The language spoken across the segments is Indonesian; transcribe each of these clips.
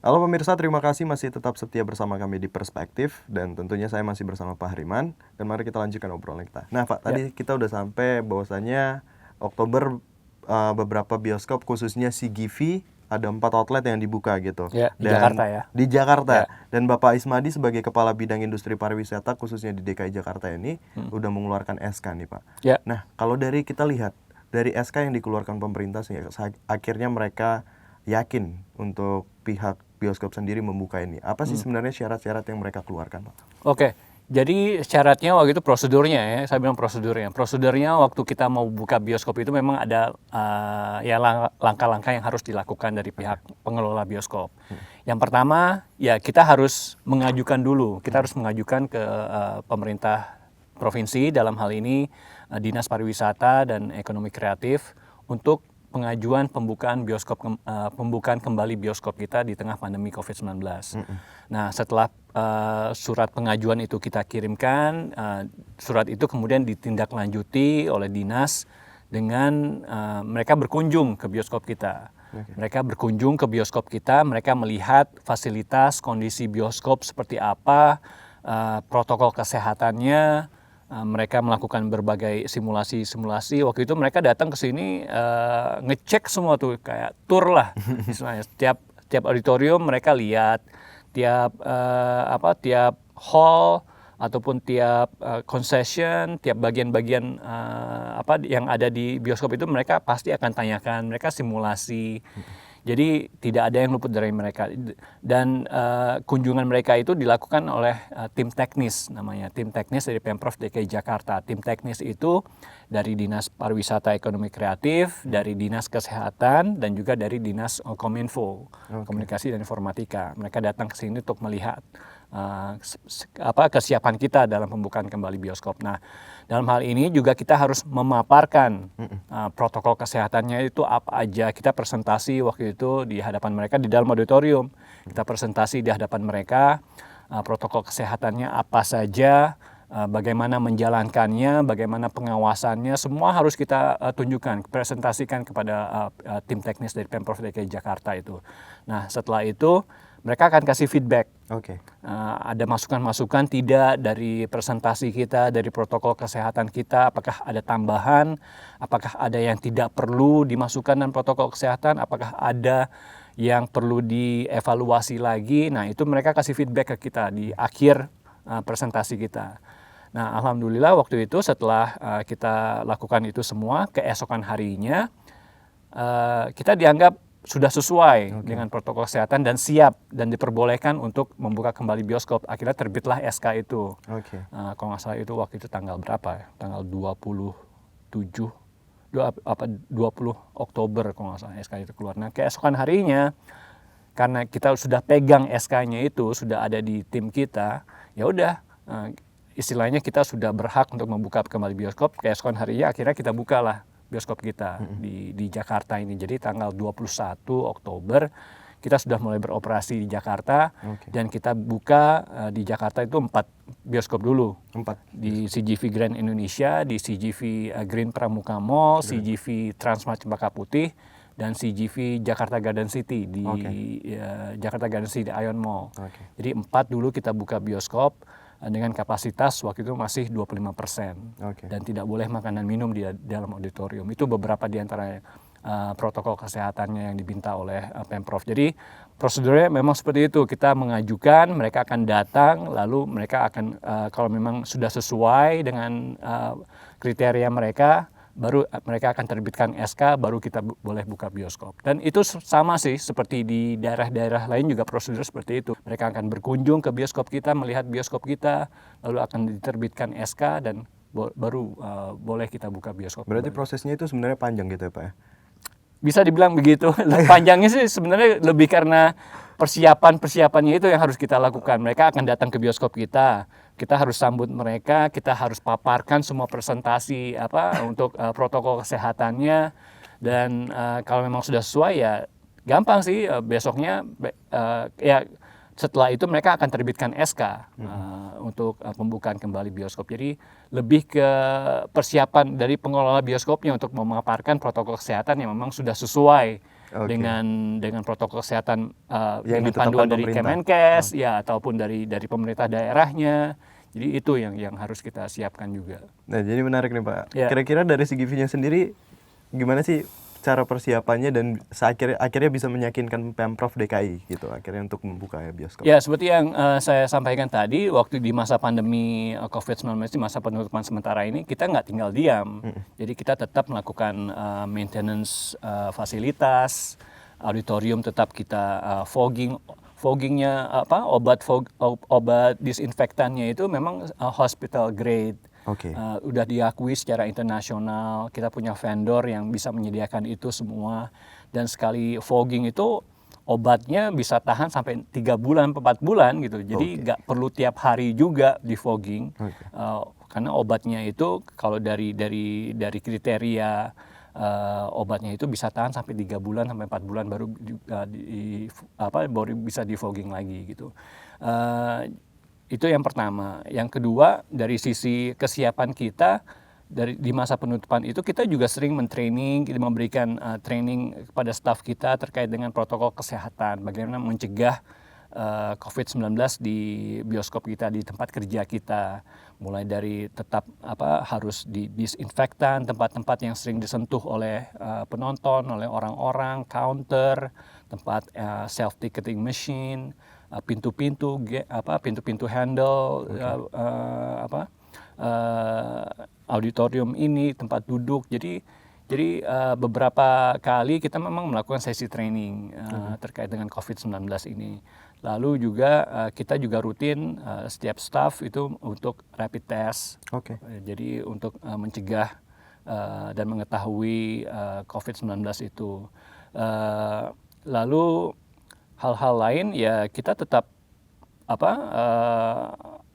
Halo pemirsa, terima kasih masih tetap setia bersama kami di Perspektif. Dan tentunya saya masih bersama Pak Hariman. Dan mari kita lanjutkan obrolan kita. Nah Pak, Ya, tadi kita udah sampai bahwasannya Oktober beberapa bioskop khususnya CGV ada 4 outlet yang dibuka gitu. ya di Jakarta Dan ya. di Jakarta. Ya. Dan Bapak Ismadi sebagai Kepala Bidang Industri Pariwisata khususnya di DKI Jakarta ini udah mengeluarkan SK nih Pak. Ya. Nah kalau dari kita lihat, dari SK yang dikeluarkan pemerintah sehingga akhirnya mereka yakin untuk pihak bioskop sendiri membuka ini. Apa sih sebenarnya syarat-syarat yang mereka keluarkan, Pak? Oke. Jadi syaratnya waktu itu prosedurnya ya, saya bilang prosedurnya. Prosedurnya waktu kita mau buka bioskop itu memang ada ya langkah-langkah yang harus dilakukan dari pihak pengelola bioskop. Yang pertama ya kita harus mengajukan dulu, kita harus mengajukan ke pemerintah provinsi dalam hal ini Dinas Pariwisata dan Ekonomi Kreatif untuk pengajuan pembukaan kembali bioskop kita di tengah pandemi COVID-19. Nah, setelah surat pengajuan itu kita kirimkan, surat itu kemudian ditindaklanjuti oleh dinas dengan mereka berkunjung ke bioskop kita. Mereka berkunjung ke bioskop kita, mereka melihat fasilitas, kondisi bioskop seperti apa, protokol kesehatannya. Mereka melakukan berbagai simulasi-simulasi. Waktu itu mereka datang ke sini ngecek semua tuh kayak tour lah, istilahnya. Tiap auditorium mereka lihat, tiap hall ataupun tiap concession, tiap bagian-bagian yang ada di bioskop itu mereka pasti akan tanyakan, mereka simulasi. Jadi tidak ada yang luput dari mereka. Dan kunjungan mereka itu dilakukan oleh tim teknis namanya, tim teknis dari Pemprov DKI Jakarta. Tim teknis itu dari Dinas Pariwisata Ekonomi Kreatif, dari Dinas Kesehatan, dan juga dari Dinas Kominfo, Komunikasi dan Informatika. Mereka datang ke sini untuk melihat kesiapan kita dalam pembukaan kembali bioskop. Nah, dalam hal ini juga kita harus memaparkan protokol kesehatannya itu apa aja. Kita presentasi waktu itu di hadapan mereka di dalam auditorium. Kita presentasi di hadapan mereka protokol kesehatannya apa saja, bagaimana menjalankannya, bagaimana pengawasannya, semua harus kita tunjukkan, presentasikan kepada tim teknis dari Pemprov DKI Jakarta itu. Nah, setelah itu mereka akan kasih feedback. Ada masukan-masukan tidak dari presentasi kita, dari protokol kesehatan kita, apakah ada tambahan, apakah ada yang tidak perlu dimasukkan dalam protokol kesehatan, apakah ada yang perlu dievaluasi lagi. Nah, itu mereka kasih feedback ke kita di akhir presentasi kita. Nah, alhamdulillah waktu itu setelah kita lakukan itu semua, keesokan harinya kita dianggap sudah sesuai dengan protokol kesehatan dan siap dan diperbolehkan untuk membuka kembali bioskop. Akhirnya terbitlah SK itu. Kalau nggak salah itu waktu itu tanggal berapa ya? Tanggal 27, 20 Oktober kalau nggak salah SK itu keluar. Nah, keesokan harinya karena kita sudah pegang SK-nya itu, sudah ada di tim kita, ya udah istilahnya kita sudah berhak untuk membuka kembali bioskop. Keesokan harinya akhirnya kita bukalah bioskop kita di Jakarta ini. Jadi tanggal 21 Oktober kita sudah mulai beroperasi di Jakarta dan kita buka di Jakarta itu 4 bioskop dulu. Di CGV Grand Indonesia, di CGV Green Pramuka Mall, CGV Transmart Cempaka Putih, dan CGV Jakarta Garden City di Jakarta Garden City Ion Mall. Jadi 4 dulu kita buka bioskop dengan kapasitas waktu itu masih 25% dan tidak boleh makanan minum di dalam auditorium. Itu beberapa di antara protokol kesehatannya yang diminta oleh Pemprov. Jadi prosedurnya memang seperti itu. Kita mengajukan, mereka akan datang, lalu mereka akan kalau memang sudah sesuai dengan kriteria mereka, baru mereka akan terbitkan SK, baru kita boleh buka bioskop. Dan itu sama sih seperti di daerah-daerah lain juga prosedur seperti itu. Mereka akan berkunjung ke bioskop kita, melihat bioskop kita, lalu akan diterbitkan SK dan baru boleh kita buka bioskop. Berarti prosesnya itu sebenarnya panjang gitu ya Pak ya? Bisa dibilang begitu. Panjangnya sih sebenarnya lebih karena persiapannya itu yang harus kita lakukan. Mereka akan datang ke bioskop kita harus sambut mereka, kita harus paparkan semua presentasi untuk protokol kesehatannya, dan kalau memang sudah sesuai ya gampang sih, besoknya ya setelah itu mereka akan terbitkan SK untuk pembukaan kembali bioskop. Jadi lebih ke persiapan dari pengelola bioskopnya untuk memaparkan protokol kesehatan yang memang sudah sesuai Oke. dengan protokol kesehatan Yang dengan ditetapkan panduan dari pemerintah. Kemenkes ya ataupun dari pemerintah daerahnya. Jadi itu yang harus kita siapkan juga. Nah, jadi menarik nih Pak. Ya. Kira-kira dari segi vision sendiri, gimana sih cara persiapannya dan akhirnya bisa meyakinkan Pemprov DKI gitu akhirnya untuk membuka bioskop? Ya, seperti yang saya sampaikan tadi, waktu di masa pandemi COVID-19, di masa penutupan sementara ini, kita nggak tinggal diam. Jadi kita tetap melakukan maintenance fasilitas, auditorium tetap kita foggingnya obat disinfektannya itu memang hospital grade. Oke. Udah diakui secara internasional, kita punya vendor yang bisa menyediakan itu semua, dan sekali fogging itu obatnya bisa tahan sampai 3 bulan, 4 bulan gitu. Jadi nggak perlu tiap hari juga di fogging, karena obatnya itu kalau dari kriteria obatnya itu bisa tahan sampai 3 bulan sampai 4 bulan baru baru bisa di fogging lagi gitu. Itu yang pertama. Yang kedua, dari sisi kesiapan kita di masa penutupan itu kita juga sering mentraining, kita memberikan training kepada staf kita terkait dengan protokol kesehatan, bagaimana mencegah COVID-19 di bioskop kita, di tempat kerja kita, mulai dari tetap harus disinfektan tempat-tempat yang sering disentuh oleh penonton, oleh orang-orang, counter, tempat self ticketing machine, pintu-pintu handle, auditorium ini, tempat duduk. Jadi beberapa kali kita memang melakukan sesi training terkait dengan COVID-19 ini. Lalu juga kita juga rutin setiap staff itu untuk rapid test. Jadi untuk mencegah dan mengetahui COVID-19 itu. Lalu hal-hal lain ya kita tetap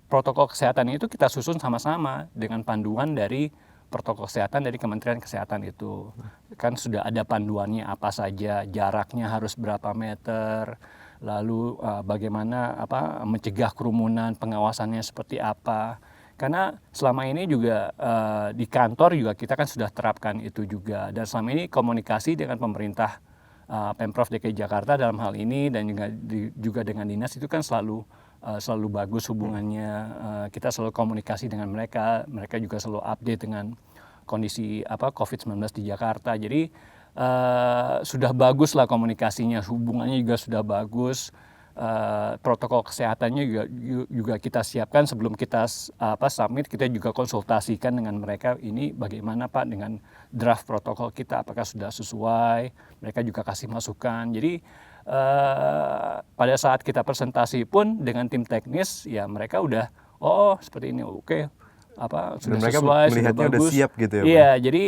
protokol kesehatan itu kita susun sama-sama dengan panduan dari protokol kesehatan dari Kementerian Kesehatan itu. Kan sudah ada panduannya apa saja, jaraknya harus berapa meter, lalu bagaimana mencegah kerumunan, pengawasannya seperti apa. Karena selama ini juga di kantor juga kita kan sudah terapkan itu juga, dan selama ini komunikasi dengan pemerintah Pemprov DKI Jakarta dalam hal ini dan juga dengan dinas itu kan selalu bagus hubungannya. Kita selalu komunikasi dengan mereka juga selalu update dengan kondisi COVID-19 di Jakarta. Jadi sudah bagus lah komunikasinya, hubungannya juga sudah bagus. Protokol kesehatannya juga kita siapkan sebelum kita submit, kita juga konsultasikan dengan mereka ini bagaimana Pak dengan draft protokol kita, apakah sudah sesuai, mereka juga kasih masukan. Jadi pada saat kita presentasi pun dengan tim teknis ya mereka udah seperti ini sudah dan mereka sesuai, melihatnya sudah bagus, udah siap gitu ya Pak? Iya, jadi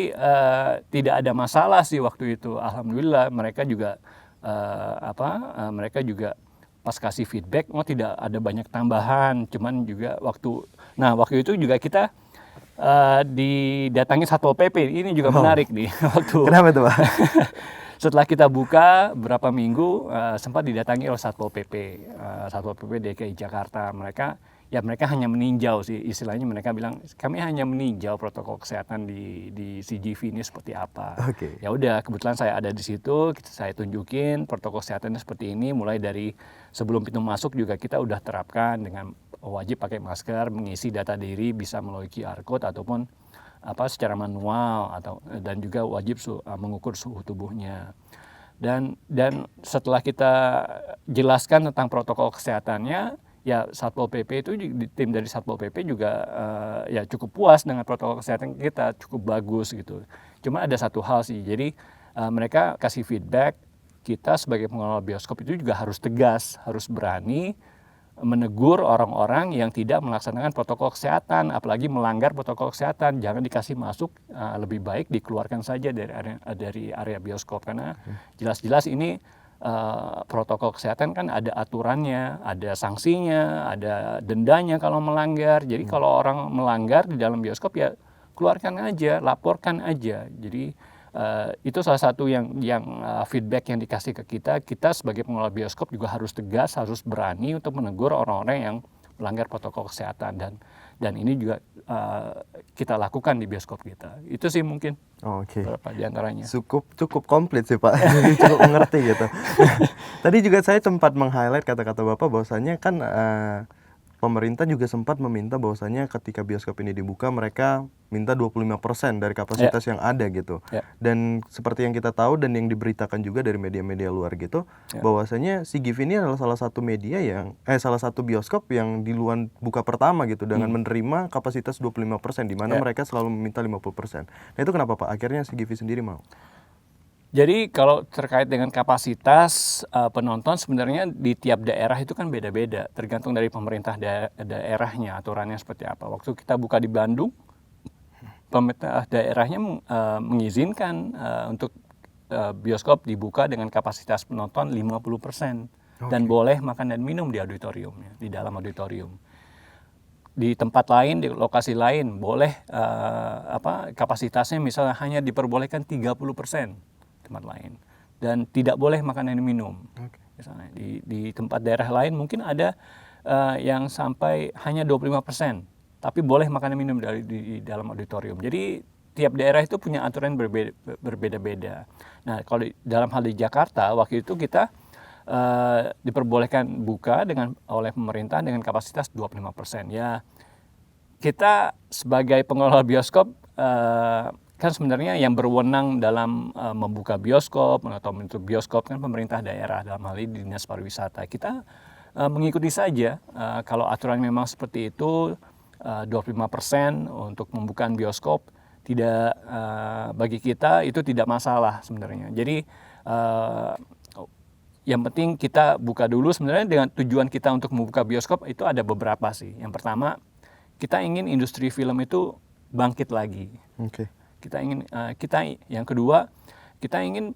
tidak ada masalah sih waktu itu, alhamdulillah. Mereka juga pas kasih feedback, tidak ada banyak tambahan, cuman juga waktu itu juga kita didatangi Satpol PP, ini juga menarik nih waktu. Kenapa tuh Pak? Setelah kita buka beberapa minggu sempat didatangi oleh Satpol PP DKI Jakarta. Mereka hanya meninjau sih, istilahnya mereka bilang kami hanya meninjau protokol kesehatan di CGV ini seperti apa. Ya udah, kebetulan saya ada di situ, saya tunjukin protokol kesehatannya seperti ini, mulai dari sebelum pintu masuk juga kita udah terapkan dengan wajib pakai masker, mengisi data diri bisa melalui QR code ataupun secara manual dan juga wajib mengukur suhu tubuhnya. Dan setelah kita jelaskan tentang protokol kesehatannya, ya Satpol PP itu tim dari Satpol PP juga ya cukup puas dengan protokol kesehatan kita, cukup bagus gitu. Cuma ada satu hal sih, jadi mereka kasih feedback, kita sebagai pengelola bioskop itu juga harus tegas, harus berani menegur orang-orang yang tidak melaksanakan protokol kesehatan, apalagi melanggar protokol kesehatan. Jangan dikasih masuk, lebih baik dikeluarkan saja dari area bioskop, karena jelas-jelas ini protokol kesehatan kan ada aturannya, ada sanksinya, ada dendanya kalau melanggar. Jadi kalau orang melanggar di dalam bioskop ya keluarkan aja, laporkan aja. Jadi itu salah satu yang feedback yang dikasih ke kita sebagai pengelola bioskop juga harus tegas, harus berani untuk menegur orang-orang yang melanggar protokol kesehatan. Dan ini juga kita lakukan di bioskop kita. Itu sih mungkin Oke. beberapa di antaranya. Cukup komplit sih Pak, jadi cukup mengerti gitu. Tadi juga saya sempat meng-highlight kata-kata Bapak bahwasanya kan pemerintah juga sempat meminta bahwasanya ketika bioskop ini dibuka mereka minta 25% dari kapasitas yang ada gitu. Dan seperti yang kita tahu dan yang diberitakan juga dari media-media luar gitu, bahwasanya SeaGive ini adalah salah satu media yang salah satu bioskop yang di luar buka pertama gitu dengan menerima kapasitas 25% di mana mereka selalu meminta 50%. Nah, itu kenapa Pak? Akhirnya SeaGive sendiri mau. Jadi kalau terkait dengan kapasitas penonton sebenarnya di tiap daerah itu kan beda-beda, tergantung dari pemerintah daerahnya aturannya seperti apa. Waktu kita buka di Bandung, pemerintah daerahnya mengizinkan untuk bioskop dibuka dengan kapasitas penonton 50% dan boleh makan dan minum di auditoriumnya, di dalam auditorium. Di tempat lain, di lokasi lain boleh kapasitasnya misalnya hanya diperbolehkan 30% tempat lain dan tidak boleh makan dan minum. Misalnya di tempat daerah lain mungkin ada yang sampai hanya 25%, tapi boleh makan dan minum di dalam auditorium. Jadi tiap daerah itu punya aturan berbeda-beda. Nah, kalau dalam hal di Jakarta waktu itu kita diperbolehkan buka oleh pemerintah dengan kapasitas 25%. Ya, kita sebagai pengelola bioskop kan sebenarnya yang berwenang dalam membuka bioskop atau menutup bioskop kan pemerintah daerah, dalam hal ini Dinas Pariwisata. Kita mengikuti saja kalau aturan memang seperti itu, 25% untuk membuka bioskop, tidak bagi kita itu tidak masalah sebenarnya. Jadi yang penting kita buka dulu. Sebenarnya dengan tujuan kita untuk membuka bioskop itu ada beberapa sih. Yang pertama, kita ingin industri film itu bangkit lagi. Yang kedua, kita ingin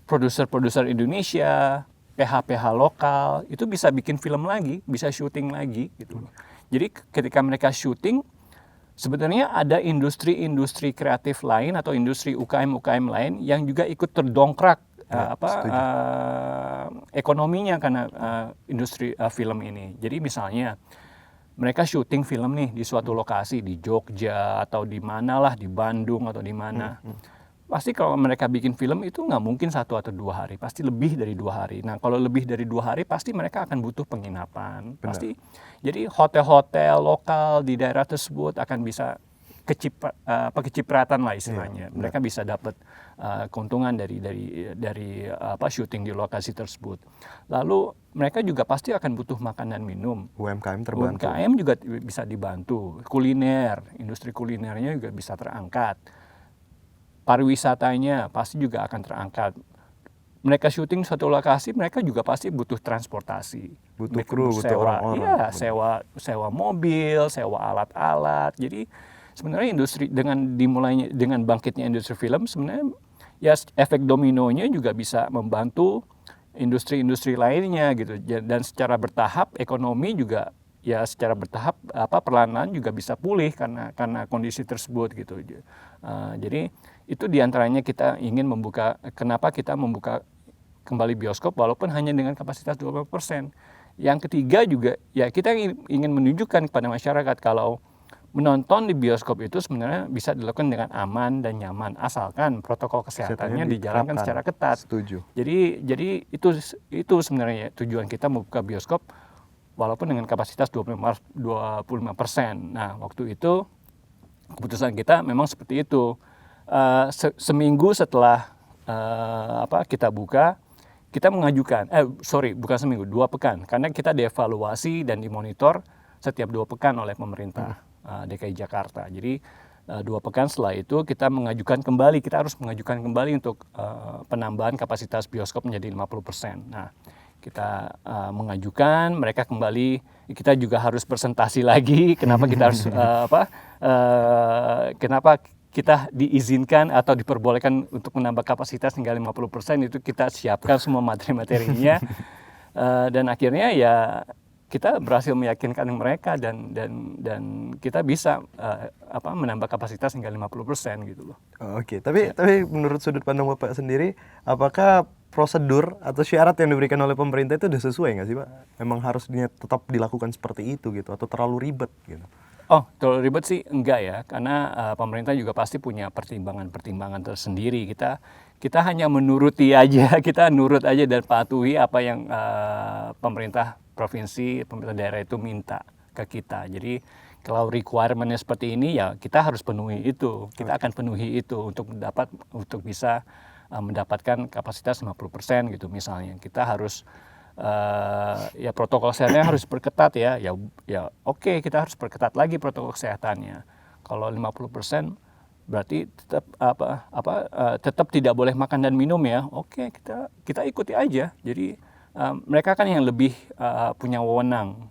produser-produser Indonesia, PH-PH lokal itu bisa bikin film lagi, bisa syuting lagi gitu. Jadi ketika mereka syuting, sebenarnya ada industri-industri kreatif lain atau industri UKM-UKM lain yang juga ikut terdongkrak ekonominya karena industri film ini. Jadi misalnya mereka syuting film nih di suatu lokasi di Jogja atau di mana lah, di Bandung atau di mana. Pasti kalau mereka bikin film itu nggak mungkin 1 atau 2 hari, pasti lebih dari 2 hari. Nah, kalau lebih dari 2 hari pasti mereka akan butuh penginapan. Pasti. Jadi hotel-hotel lokal di daerah tersebut akan bisa kecipratan lah istilahnya. Mereka bisa dapat keuntungan dari syuting di lokasi tersebut. Lalu mereka juga pasti akan butuh makan dan minum. UMKM terbantu. UMKM juga bisa dibantu. Kuliner, industri kulinernya juga bisa terangkat. Pariwisatanya pasti juga akan terangkat. Mereka syuting suatu lokasi, mereka juga pasti butuh transportasi. Butuh kru, butuh orang-orang. Iya, sewa mobil, sewa alat-alat. Jadi sebenarnya industri dimulainya dengan bangkitnya industri film sebenarnya ya efek dominonya juga bisa membantu industri-industri lainnya gitu. Dan secara bertahap ekonomi juga ya secara bertahap perlahan-lahan juga bisa pulih karena kondisi tersebut gitu. Jadi itu diantaranya kita ingin kenapa kita membuka kembali bioskop walaupun hanya dengan kapasitas 20%. Yang ketiga juga ya kita ingin menunjukkan kepada masyarakat kalau menonton di bioskop itu sebenarnya bisa dilakukan dengan aman dan nyaman asalkan protokol kesehatannya dijalankan secara ketat. Setuju. Jadi itu sebenarnya tujuan kita membuka bioskop walaupun dengan kapasitas 25%. Nah, waktu itu keputusan kita memang seperti itu. Seminggu setelah kita buka, kita mengajukan, bukan seminggu, 2 pekan. Karena kita dievaluasi dan dimonitor setiap 2 pekan oleh pemerintah DKI Jakarta. Jadi 2 pekan setelah itu kita harus mengajukan kembali untuk penambahan kapasitas bioskop menjadi 50%. Nah, kita mengajukan, mereka kembali, kita juga harus presentasi lagi kenapa kita harus kenapa kita diizinkan atau diperbolehkan untuk menambah kapasitas hingga 50%, itu kita siapkan semua materi-materinya. Dan akhirnya ya kita berhasil meyakinkan mereka dan kita bisa menambah kapasitas hingga 50% gitu loh. Oke, tapi menurut sudut pandang Bapak sendiri, apakah prosedur atau syarat yang diberikan oleh pemerintah itu udah sesuai nggak sih Pak? Memang harus tetap dilakukan seperti itu gitu atau terlalu ribet gitu? Oh, terlalu ribet sih enggak ya, karena pemerintah juga pasti punya pertimbangan-pertimbangan tersendiri. Kita hanya menuruti aja, kita nurut aja dan patuhi apa yang pemerintah provinsi, pemerintah daerah itu minta ke kita. Jadi kalau requirement-nya seperti ini ya kita harus penuhi itu. Kita akan penuhi itu untuk bisa mendapatkan kapasitas 50% gitu misalnya. Kita harus ya protokol kesehatannya harus perketat ya oke, kita harus perketat lagi protokol kesehatannya. Kalau 50% berarti tetap tidak boleh makan dan minum ya. Oke, kita ikuti aja. Jadi mereka kan yang lebih punya wewenang.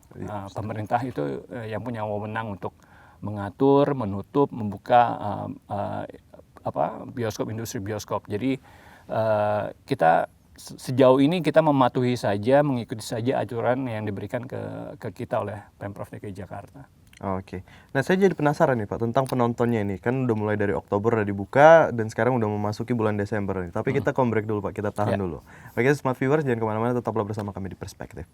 Pemerintah itu yang punya wewenang untuk mengatur, menutup, membuka bioskop, industri bioskop. Jadi kita sejauh ini kita mematuhi saja, mengikuti saja aturan yang diberikan ke kita oleh Pemprov DKI Jakarta. Oke. Nah, saya jadi penasaran nih Pak tentang penontonnya ini. Kan udah mulai dari Oktober udah dibuka dan sekarang udah memasuki bulan Desember nih. Tapi kita break dulu Pak, kita tahan dulu. Oke, Smart Viewers jangan kemana-mana, tetaplah bersama kami di Perspektif.